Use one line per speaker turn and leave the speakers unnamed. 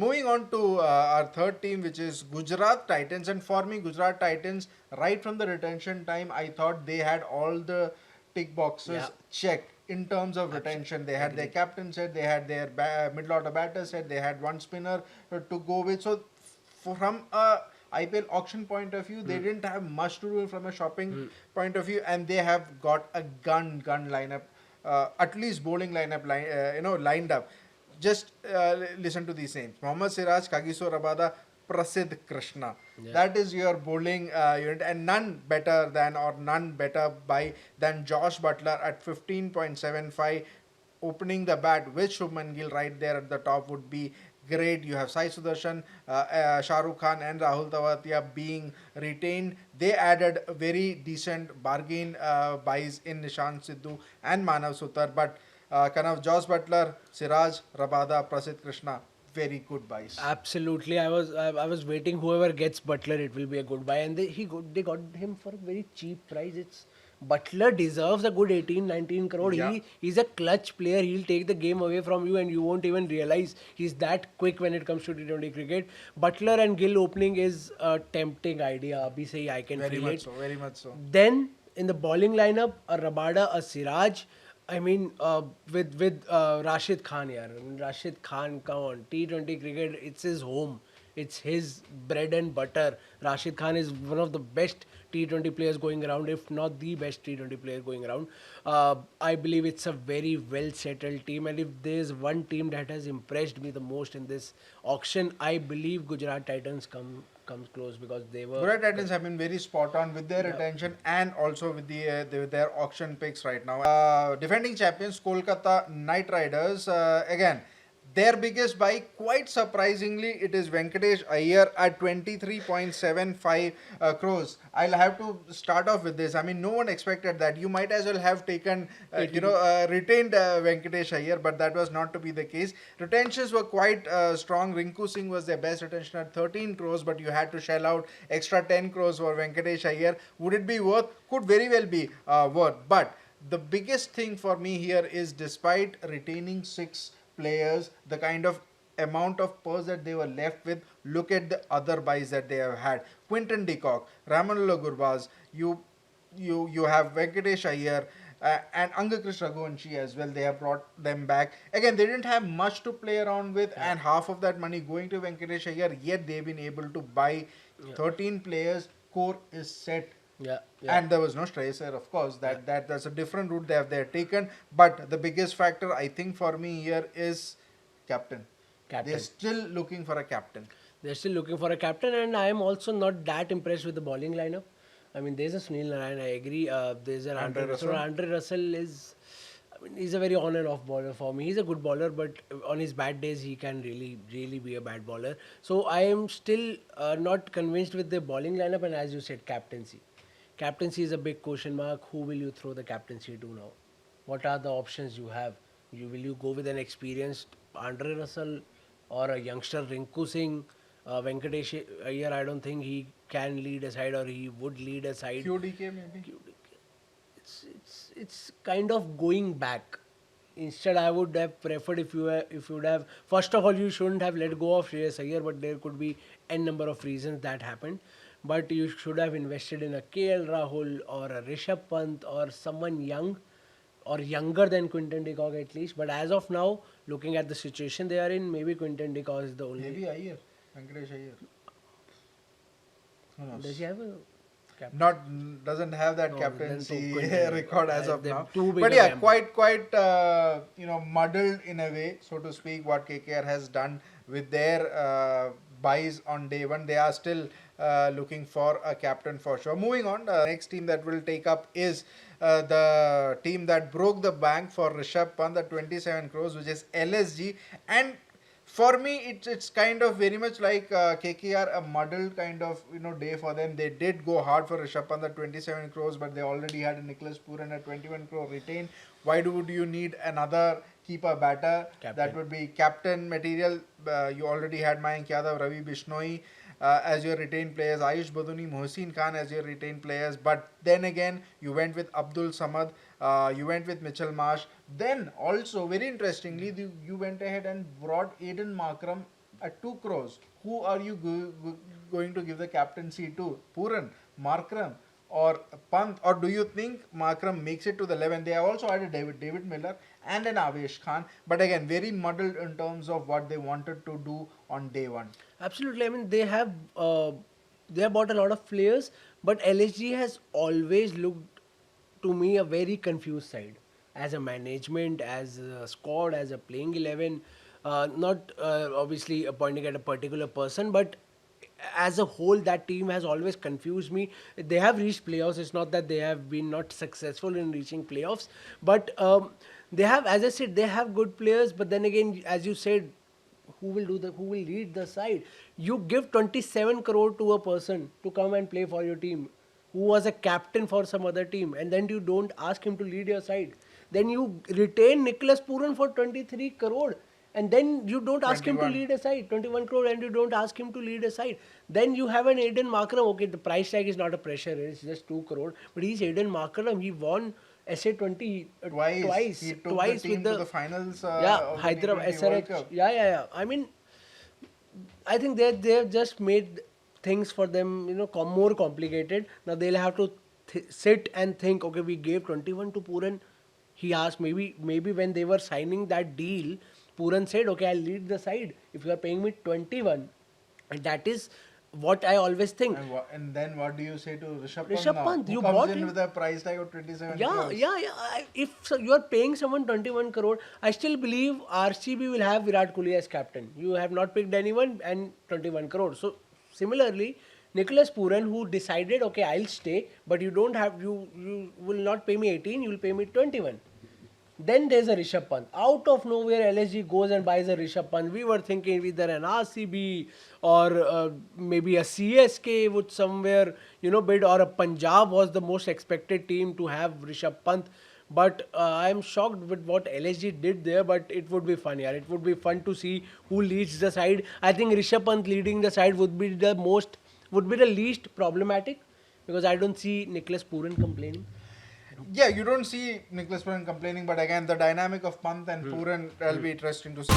moving on to our third team, which is Gujarat Titans. And for me, Gujarat Titans, right from the retention time, I thought they had all the tick boxes checked in terms of retention. They had their captain set, they had their middle order batter set, they had one spinner to go with. So from a IPL auction point of view, they didn't have much to do from a shopping point of view, and they have got a gun lineup, at least bowling lineup lined up. Just listen to these names: Mohammad Siraj, Kagiso Rabada, Prasidh Krishna. That is your bowling unit, and none better than, or none better by than Jos Buttler at 15.75. Opening the bat with Shubman Gill right there at the top would be great. You have Sai Sudarshan, Shah Rukh Khan, and Rahul Tavatia being retained. They added very decent bargain buys in Nishant Sidhu and Manav Sutar, but kind of Jos Buttler, Siraj, Rabada, Prasidh Krishna, very good buys.
Absolutely, I was waiting. Whoever gets Butler, it will be a good buy, and they got him for a very cheap price. It's Butler deserves a good 18-19 crore.
Yeah.
He's a clutch player. He'll take the game away from you, and you won't even realize he's that quick when it comes to T20 cricket. Butler and Gill opening is a tempting idea. Abhi se hi I can
Very
feel
much
it.
so, very much so.
Then in the bowling lineup, a Rabada, a Siraj. I mean, with Rashid Khan here. I mean, Rashid Khan, come on, T20 cricket, it's his home. It's his bread and butter. Rashid Khan is one of the best T20 players going around, if not the best T20 player going around. I believe it's a very well settled team, and if there's one team that has impressed me the most in this auction, I believe Gujarat Titans comes close, because they were.
Gujarat Titans have been very spot on with their retention and also with their auction picks right now. Defending champions Kolkata Knight Riders, again, their biggest buy, quite surprisingly, it is Venkatesh Iyer at 23.75 crores. I'll have to start off with this. I mean, no one expected that. You might as well have taken, retained Venkatesh Iyer, but that was not to be the case. Retentions were quite strong. Rinku Singh was their best retention at 13 crores, but you had to shell out extra 10 crores for Venkatesh Iyer. Would it be worth? Could very well be worth. But the biggest thing for me here is, despite retaining 6 players, the kind of amount of purse that they were left with, look at the other buys that they have had. Quinton de Kock, Ramanullah Gurbaz, you have Venkatesh Iyer, and Angakrish Raghuvanshi as well. They have brought them back. Again, they didn't have much to play around with, and half of that money going to Venkatesh Iyer, yet they've been able to buy 13 players. Core is set. And there was no Strayer, of course. That's a different route they're taken. But the biggest factor, I think, for me here is captain. They're still looking for a captain.
They're still looking for a captain, and I am also not that impressed with the bowling lineup. I mean, there's a Sunil Narayan, I agree. There's an Andre Russell. Andre Russell is, I mean, he's a very on and off bowler for me. He's a good bowler, but on his bad days, he can really be a bad bowler. So I am still not convinced with the bowling lineup, and as you said, captaincy. Captaincy is a big question mark. Who will you throw the captaincy to now? What are the options you have? Will you go with an experienced Andre Russell or a youngster Rinku Singh? Venkatesh Iyer, I don't think he can lead a side, or he would lead a side.
QDK maybe?
It's kind of going back. Instead, I would have preferred if you would have. First of all, you shouldn't have let go of Shreyas Iyer, but there could be n number of reasons that happened. But you should have invested in a KL Rahul or a Rishabh Pant or someone young or younger than Quinton de Kock at least. But as of now, looking at the situation they are in, maybe Quinton de Kock is the only.
Maybe Iyer, Venkatesh Iyer. Who knows?
Does he have a captain?
Doesn't have that captaincy record as of now.
But
yeah, quite muddled in a way, so to speak, what KKR has done with their buys on day one. They are still looking for a captain for sure. Moving on, the next team that will take up is the team that broke the bank for Rishabh Pant at 27 crores, which is LSG. And for me, it's kind of very much like KKR, a muddled kind of day for them. They did go hard for Rishabh Pant at 27 crores, but they already had a Nicholas Pooran at 21 crore retained. Why would you need another keeper batter? That would be captain material. You already had Mayank Yadav, Ravi Bishnoi as your retained players, Ayush Baduni, Mohsin Khan as your retained players. But then again, you went with Abdul Samad, you went with Mitchell Marsh. Then also, very interestingly, you went ahead and brought Aiden Markram. at 2 crores, who are you going to give the captaincy to? Puran, Markram, or Pant? Or do you think Markram makes it to the 11? They have also added David Miller and an Avesh Khan, but again, very muddled in terms of what they wanted to do on day one.
Absolutely. I mean, they have bought a lot of players, but LSG has always looked to me a very confused side as a management, as a squad, as a playing 11. Not obviously pointing at a particular person, but as a whole, that team has always confused me. They have reached playoffs. It's not that they have been not successful in reaching playoffs, but they have, as I said, they have good players. But then again, as you said, who will lead the side? You give 27 crore to a person to come and play for your team, who was a captain for some other team, and then you don't ask him to lead your side. Then you retain Nicholas Puran for 23 crore, and then you don't ask him to
21.
lead a side. 21 crore, and you don't ask him to lead a side. Then you have an Aiden Markram. Okay, the price tag is not a pressure, it's just 2 crore, but he's Aiden Markram. He won SA20 twice.
He took
Twice
the team
with the
to the finals
yeah,
of the
Hyderabad
T20 World
SRH.
Cup.
Yeah. I mean, I think they have just made things for them, more complicated. Now they'll have to sit and think. Okay, we gave 21 to Puran. He asked, maybe when they were signing that deal, Puran said, okay, I'll lead the side if you are paying me 21, and that is what I always think.
And then what do you say to Rishabh Pant
Rishabh
now?
Pant,
Who
you
comes
bought
in
him.
with a price tag of 27
Yeah,
crores?
yeah. If so you are paying someone 21 crore, I still believe RCB will have Virat Kohli as captain. You have not picked anyone and 21 crore. So similarly, Nicholas Puran, who decided, okay, I'll stay, but you will not pay me 18, you will pay me 21. Then there's a Rishabh Pant. Out of nowhere, LSG goes and buys a Rishabh Pant. We were thinking either an RCB or maybe a CSK would somewhere, bid, or a Punjab was the most expected team to have Rishabh Pant. But I'm shocked with what LSG did there, but it would be fun, yeah. It would be fun to see who leads the side. I think Rishabh Pant leading the side would be the least problematic, because I don't see Nicholas Puran complaining.
Yeah, you don't see Nicholas Puran complaining, but again, the dynamic of Pant and Puran will be interesting to see.